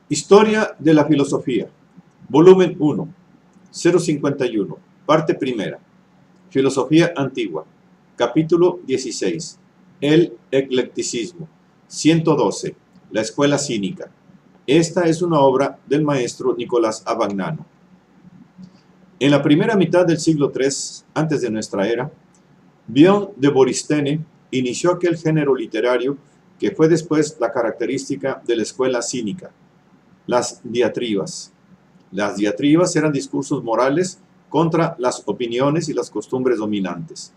Historia de la filosofía, volumen 1, 051, parte primera, Filosofía antigua, capítulo 16, el eclecticismo, 112, la escuela cínica. Esta es una obra del maestro Nicolás Abagnano. En la primera mitad del siglo III, antes de nuestra era, Bion de Boristene inició aquel género literario que fue después la característica de la escuela cínica, las diatribas. Las diatribas eran discursos morales contra las opiniones y las costumbres dominantes,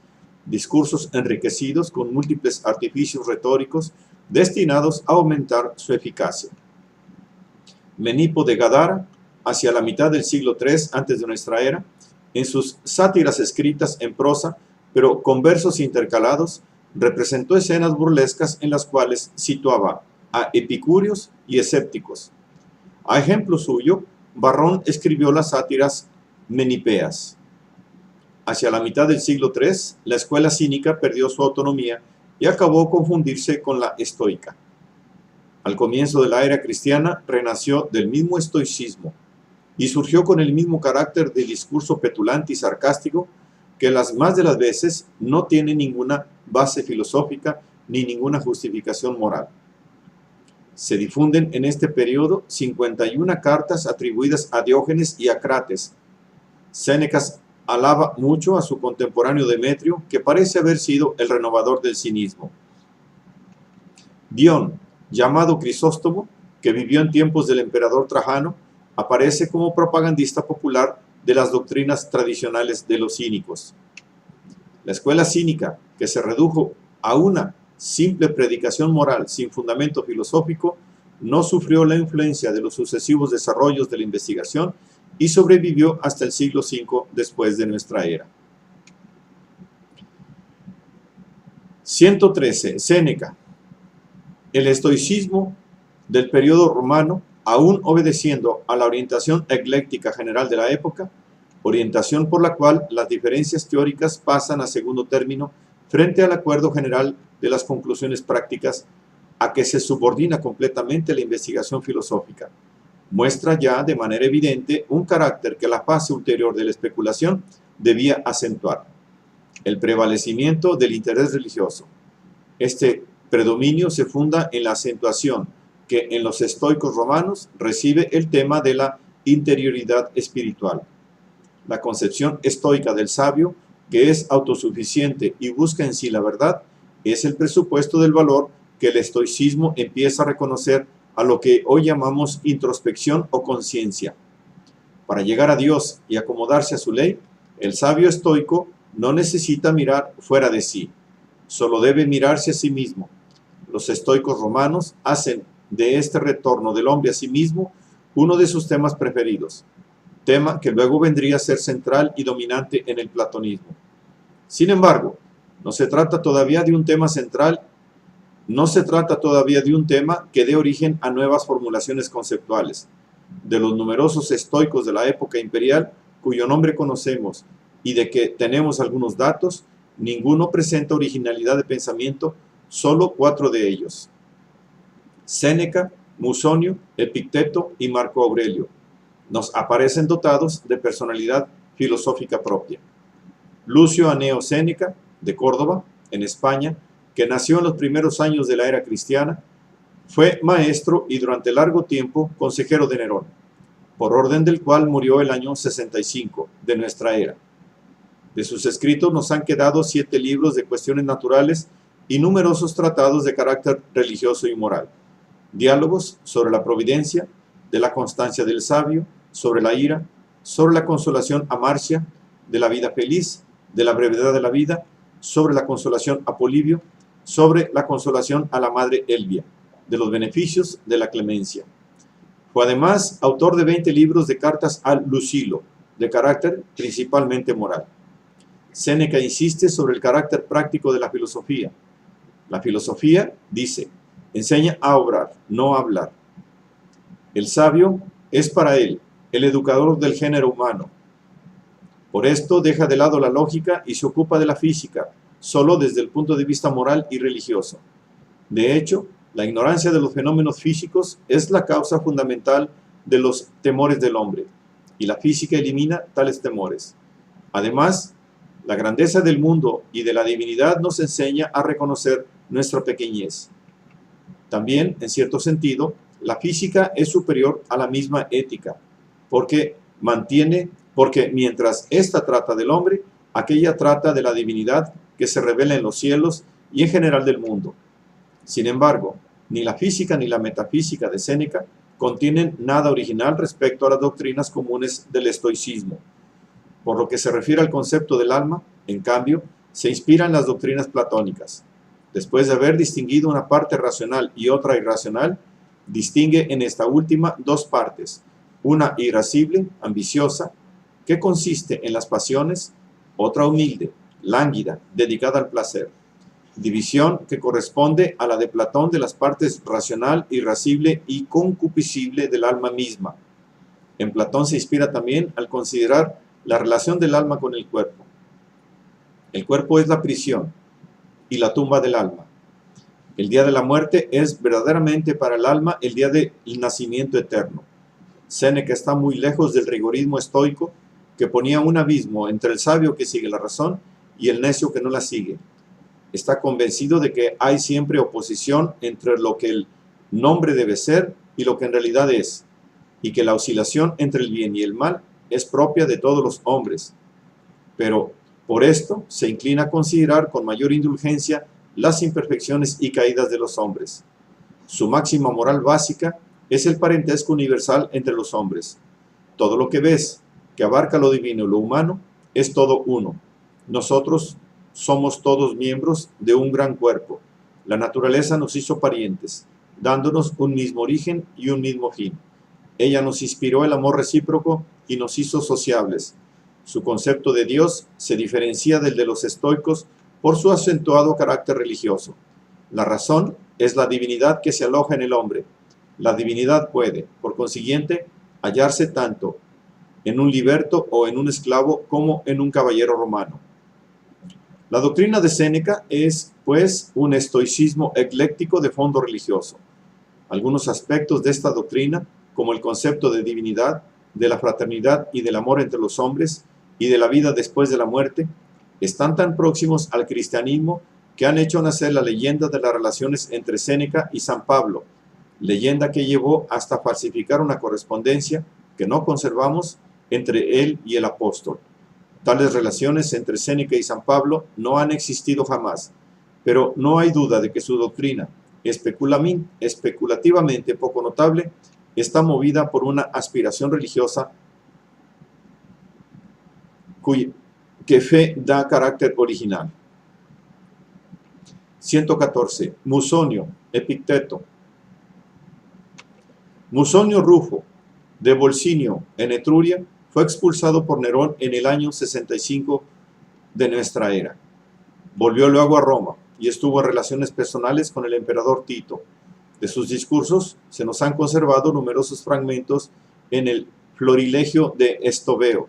discursos enriquecidos con múltiples artificios retóricos destinados a aumentar su eficacia. Menipo de Gadara, hacia la mitad del siglo III antes de nuestra era, en sus sátiras escritas en prosa, pero con versos intercalados, representó escenas burlescas en las cuales situaba a epicúreos y escépticos. A ejemplo suyo, Varrón escribió las sátiras menipeas. Hacia la mitad del siglo III, la escuela cínica perdió su autonomía y acabó a confundirse con la estoica. Al comienzo de la era cristiana, renació del mismo estoicismo y surgió con el mismo carácter de discurso petulante y sarcástico que las más de las veces no tiene ninguna base filosófica ni ninguna justificación moral. Se difunden en este periodo 51 cartas atribuidas a Diógenes y a Crates. Séneca alaba mucho a su contemporáneo Demetrio, que parece haber sido el renovador del cinismo. Dion, llamado Crisóstomo, que vivió en tiempos del emperador Trajano, aparece como propagandista popular de las doctrinas tradicionales de los cínicos. La escuela cínica, que se redujo a una simple predicación moral sin fundamento filosófico, no sufrió la influencia de los sucesivos desarrollos de la investigación y sobrevivió hasta el siglo V después de nuestra era. 113. Séneca. El estoicismo del periodo romano, aún obedeciendo a la orientación ecléctica general de la época, orientación por la cual las diferencias teóricas pasan a segundo término frente al acuerdo general de las conclusiones prácticas a que se subordina completamente la investigación filosófica, muestra ya de manera evidente un carácter que la fase ulterior de la especulación debía acentuar: el prevalecimiento del interés religioso. Este predominio se funda en la acentuación que en los estoicos romanos recibe el tema de la interioridad espiritual. La concepción estoica del sabio, que es autosuficiente y busca en sí la verdad, es el presupuesto del valor que el estoicismo empieza a reconocer a lo que hoy llamamos introspección o conciencia. Para llegar a Dios y acomodarse a su ley, el sabio estoico no necesita mirar fuera de sí, solo debe mirarse a sí mismo. Los estoicos romanos hacen de este retorno del hombre a sí mismo uno de sus temas preferidos, tema que luego vendría a ser central y dominante en el platonismo. Sin embargo, no se trata todavía de un tema central, no se trata todavía de un tema que dé origen a nuevas formulaciones conceptuales. De los numerosos estoicos de la época imperial, cuyo nombre conocemos y de que tenemos algunos datos, ninguno presenta originalidad de pensamiento, solo 4 de ellos: Séneca, Musonio, Epicteto y Marco Aurelio nos aparecen dotados de personalidad filosófica propia. Lucio Aneo Séneca, de Córdoba, en España, que nació en los primeros años de la era cristiana, fue maestro y durante largo tiempo consejero de Nerón, por orden del cual murió el año 65 de nuestra era. De sus escritos nos han quedado 7 libros de cuestiones naturales y numerosos tratados de carácter religioso y moral. Diálogos sobre la providencia, de la constancia del sabio, sobre la ira, sobre la consolación a Marcia, de la vida feliz, de la brevedad de la vida, sobre la consolación a Polibio, sobre la consolación a la madre Elvia, de los beneficios de la clemencia. Fue además autor de 20 libros de cartas a Lucilo, de carácter principalmente moral. Séneca insiste sobre el carácter práctico de la filosofía. La filosofía, dice, enseña a obrar, no a hablar. El sabio es para él el educador del género humano. Por esto deja de lado la lógica y se ocupa de la física, solo desde el punto de vista moral y religioso. De hecho, La ignorancia de los fenómenos físicos es la causa fundamental de los temores del hombre, y la física elimina tales temores. Además, la grandeza del mundo y de la divinidad nos enseña a reconocer nuestra pequeñez. También, en cierto sentido, la física es superior a la misma ética, porque mientras ésta trata del hombre, aquella trata de la divinidad que se revela en los cielos y en general del mundo. Sin embargo, ni la física ni la metafísica de Séneca contienen nada original respecto a las doctrinas comunes del estoicismo. Por lo que se refiere al concepto del alma, en cambio, se inspira en las doctrinas platónicas. Después de haber distinguido una parte racional y otra irracional, distingue en esta última dos partes, una irascible, ambiciosa, que consiste en las pasiones, otra humilde, lánguida, dedicada al placer. División que corresponde a la de Platón de las partes racional, irascible y concupiscible del alma misma. En Platón se inspira también al considerar la relación del alma con el cuerpo. El cuerpo es la prisión y la tumba del alma. El día de la muerte es verdaderamente para el alma el día del nacimiento eterno. Séneca está muy lejos del rigorismo estoico que ponía un abismo entre el sabio que sigue la razón y el necio que no la sigue. Está convencido de que hay siempre oposición entre lo que el nombre debe ser y lo que en realidad es, y que la oscilación entre el bien y el mal es propia de todos los hombres. Pero por esto se inclina a considerar con mayor indulgencia las imperfecciones y caídas de los hombres. Su máxima moral básica es el parentesco universal entre los hombres. Todo lo que ves, que abarca lo divino y lo humano, es todo uno. Nosotros somos todos miembros de un gran cuerpo. La naturaleza nos hizo parientes, dándonos un mismo origen y un mismo fin. Ella nos inspiró el amor recíproco y nos hizo sociables. Su concepto de Dios se diferencia del de los estoicos por su acentuado carácter religioso. La razón es la divinidad que se aloja en el hombre. La divinidad puede, por consiguiente, hallarse tanto en un liberto o en un esclavo como en un caballero romano. La doctrina de Séneca es, pues, un estoicismo ecléctico de fondo religioso. Algunos aspectos de esta doctrina, como el concepto de divinidad, de la fraternidad y del amor entre los hombres, y de la vida después de la muerte, están tan próximos al cristianismo que han hecho nacer la leyenda de las relaciones entre Séneca y San Pablo, leyenda que llevó hasta falsificar una correspondencia que no conservamos entre él y el apóstol. Tales relaciones entre Séneca y San Pablo no han existido jamás, pero no hay duda de que su doctrina, especulativamente poco notable, está movida por una aspiración religiosa que fe da carácter original. 114. Musonio, Epicteto. Musonio Rufo, de Volsinio, en Etruria, fue expulsado por Nerón en el año 65 de nuestra era. Volvió luego a Roma y estuvo en relaciones personales con el emperador Tito. De sus discursos se nos han conservado numerosos fragmentos en el Florilegio de Estoveo.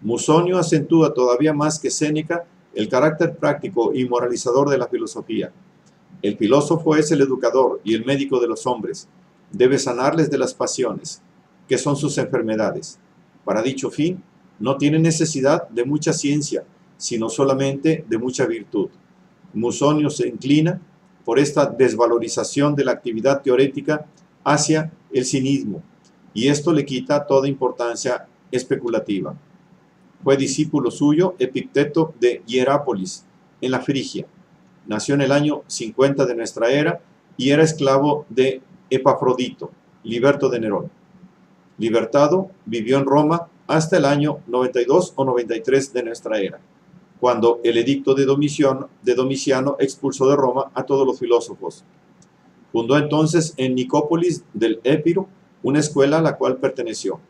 Musonio acentúa todavía más que Séneca el carácter práctico y moralizador de la filosofía. El filósofo es el educador y el médico de los hombres. Debe sanarles de las pasiones, que son sus enfermedades. Para dicho fin, no tiene necesidad de mucha ciencia, sino solamente de mucha virtud. Musonio se inclina por esta desvalorización de la actividad teorética hacia el cinismo, y esto le quita toda importancia especulativa. Fue discípulo suyo Epicteto de Hierápolis, en la Frigia. Nació en el año 50 de nuestra era y era esclavo de Epafrodito, liberto de Nerón. Libertado, vivió en Roma hasta el año 92 o 93 de nuestra era, cuando el edicto de Domiciano expulsó de Roma a todos los filósofos. Fundó entonces en Nicópolis del Épiro una escuela a la cual perteneció,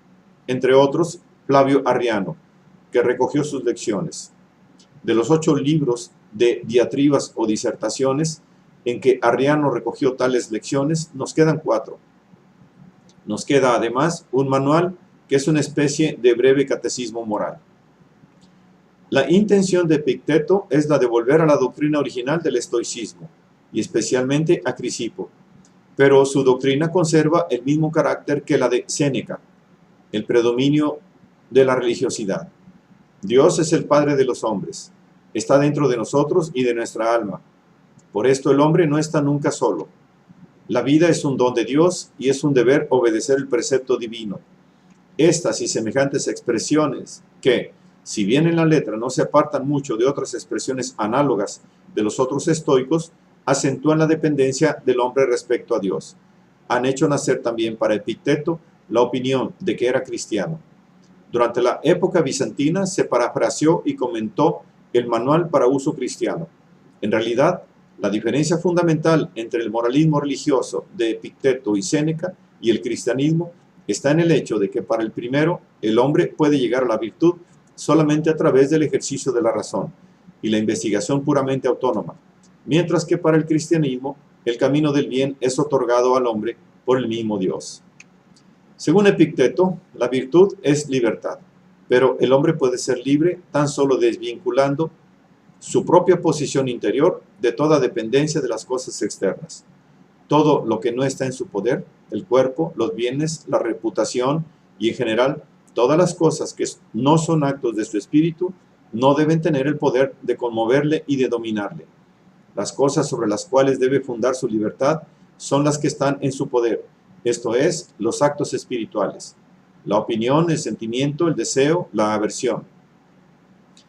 entre otros Flavio Arriano, que recogió sus lecciones. De los 8 libros de diatribas o disertaciones en que Arriano recogió tales lecciones, nos quedan 4. Nos queda además un manual que es una especie de breve catecismo moral. La intención de Epicteto es la de volver a la doctrina original del estoicismo, y especialmente a Crisipo. pero su doctrina conserva el mismo carácter que la de Séneca, el predominio de la religiosidad. Dios es el Padre de los hombres, está dentro de nosotros y de nuestra alma. Por esto el hombre no está nunca solo. La vida es un don de Dios y es un deber obedecer el precepto divino. Estas y semejantes expresiones que, si bien en la letra no se apartan mucho de otras expresiones análogas de los otros estoicos, acentúan la dependencia del hombre respecto a Dios. Han hecho nacer también para Epicteto la opinión de que era cristiano. Durante la época bizantina se parafraseó y comentó el manual para uso cristiano. En realidad, la diferencia fundamental entre el moralismo religioso de Epicteto y Séneca y el cristianismo está en el hecho de que para el primero el hombre puede llegar a la virtud solamente a través del ejercicio de la razón y la investigación puramente autónoma, mientras que para el cristianismo el camino del bien es otorgado al hombre por el mismo Dios. Según Epicteto, la virtud es libertad, pero el hombre puede ser libre tan solo desvinculando su propia posición interior de toda dependencia de las cosas externas. Todo lo que no está en su poder, el cuerpo, los bienes, la reputación y en general todas las cosas que no son actos de su espíritu, no deben tener el poder de conmoverle y de dominarle. Las cosas sobre las cuales debe fundar su libertad son las que están en su poder, esto es, los actos espirituales, la opinión, el sentimiento, el deseo, la aversión.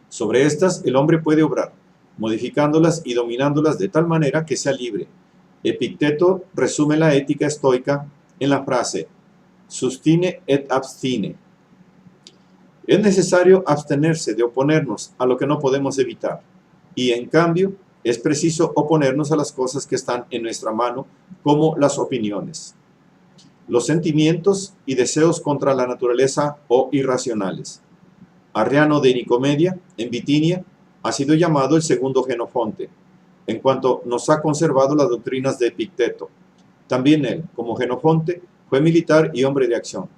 Sobre estas el hombre puede obrar, modificándolas y dominándolas de tal manera que sea libre. Epicteto resume la ética estoica en la frase sustine et abstine. Es necesario abstenerse de oponernos a lo que no podemos evitar, y en cambio es preciso oponernos a las cosas que están en nuestra mano, como las opiniones, los sentimientos y deseos contra la naturaleza o irracionales. Arriano de Nicomedia, en Bitinia, ha sido llamado el segundo Genofonte, en cuanto nos ha conservado las doctrinas de Epicteto. También él, como Genofonte, fue militar y hombre de acción.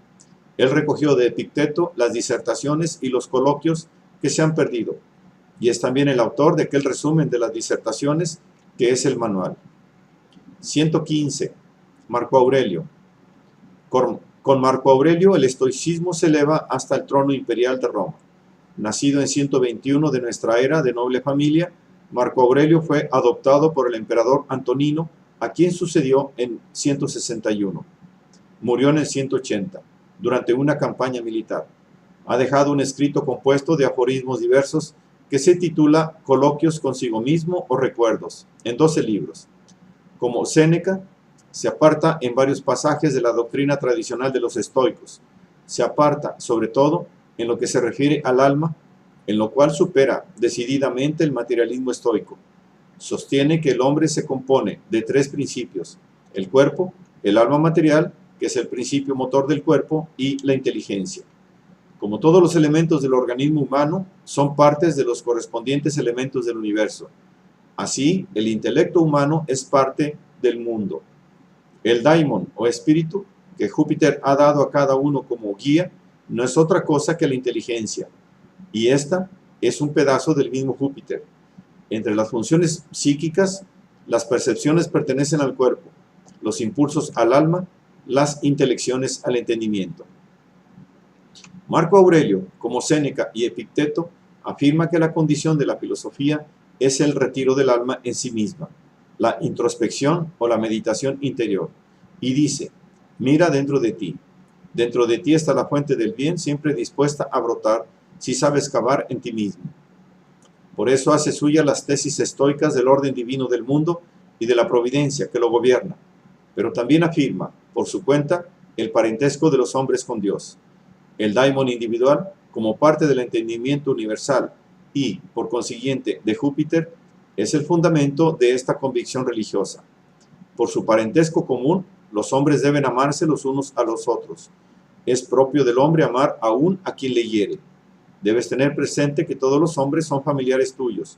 Él recogió de Epicteto las disertaciones y los coloquios que se han perdido, y es también el autor de aquel resumen de las disertaciones que es el manual. 115. Marco Aurelio. Con Marco Aurelio el estoicismo se eleva hasta el trono imperial de Roma. Nacido en 121 de nuestra era, de noble familia, Marco Aurelio fue adoptado por el emperador Antonino, a quien sucedió en 161. Murió en el 180, durante una campaña militar. Ha dejado un escrito compuesto de aforismos diversos que se titula Coloquios consigo mismo o Recuerdos, en 12 libros. Como Séneca, se aparta en varios pasajes de la doctrina tradicional de los estoicos. Se aparta, sobre todo, en lo que se refiere al alma, en lo cual supera decididamente el materialismo estoico. Sostiene que el hombre se compone de 3 principios: el cuerpo, el alma material, que es el principio motor del cuerpo, y la inteligencia. Como todos los elementos del organismo humano, son partes de los correspondientes elementos del universo. Así, el intelecto humano es parte del mundo. El daimon o espíritu, que Júpiter ha dado a cada uno como guía, no es otra cosa que la inteligencia, y esta es un pedazo del mismo Júpiter. Entre las funciones psíquicas, las percepciones pertenecen al cuerpo, los impulsos al alma, las intelecciones al entendimiento. Marco Aurelio, como Séneca y Epicteto, afirma que la condición de la filosofía es el retiro del alma en sí misma, la introspección o la meditación interior, y dice: mira dentro de ti. Dentro de ti está la fuente del bien, siempre dispuesta a brotar si sabes cavar en ti mismo. Por eso hace suya las tesis estoicas del orden divino del mundo y de la providencia que lo gobierna, pero también afirma, por su cuenta, el parentesco de los hombres con Dios. El daimon individual, como parte del entendimiento universal y, por consiguiente, de Júpiter, es el fundamento de esta convicción religiosa. Por su parentesco común, los hombres deben amarse los unos a los otros. Es propio del hombre amar aún a quien le hiere. Debes tener presente que todos los hombres son familiares tuyos,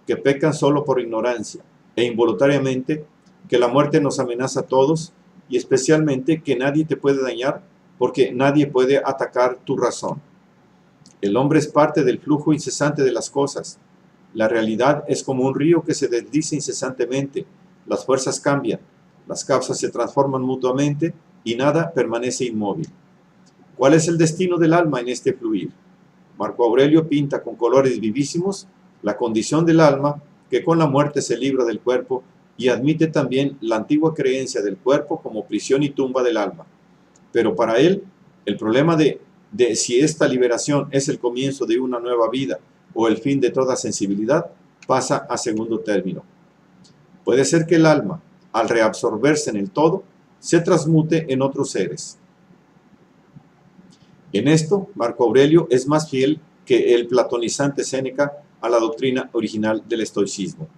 que pecan solo por ignorancia, e involuntariamente que la muerte nos amenaza a todos, y especialmente que nadie te puede dañar, porque nadie puede atacar tu razón. El hombre es parte del flujo incesante de las cosas. La realidad es como un río que se desliza incesantemente. Las fuerzas cambian. Las causas se transforman mutuamente y nada permanece inmóvil. ¿Cuál es el destino del alma en este fluir? Marco Aurelio pinta con colores vivísimos la condición del alma que con la muerte se libra del cuerpo y admite también la antigua creencia del cuerpo como prisión y tumba del alma. Pero para él, el problema de si esta liberación es el comienzo de una nueva vida o el fin de toda sensibilidad pasa a segundo término. Puede ser que el alma, al reabsorberse en el todo, se transmute en otros seres. En esto, Marco Aurelio es más fiel que el platonizante Séneca a la doctrina original del estoicismo.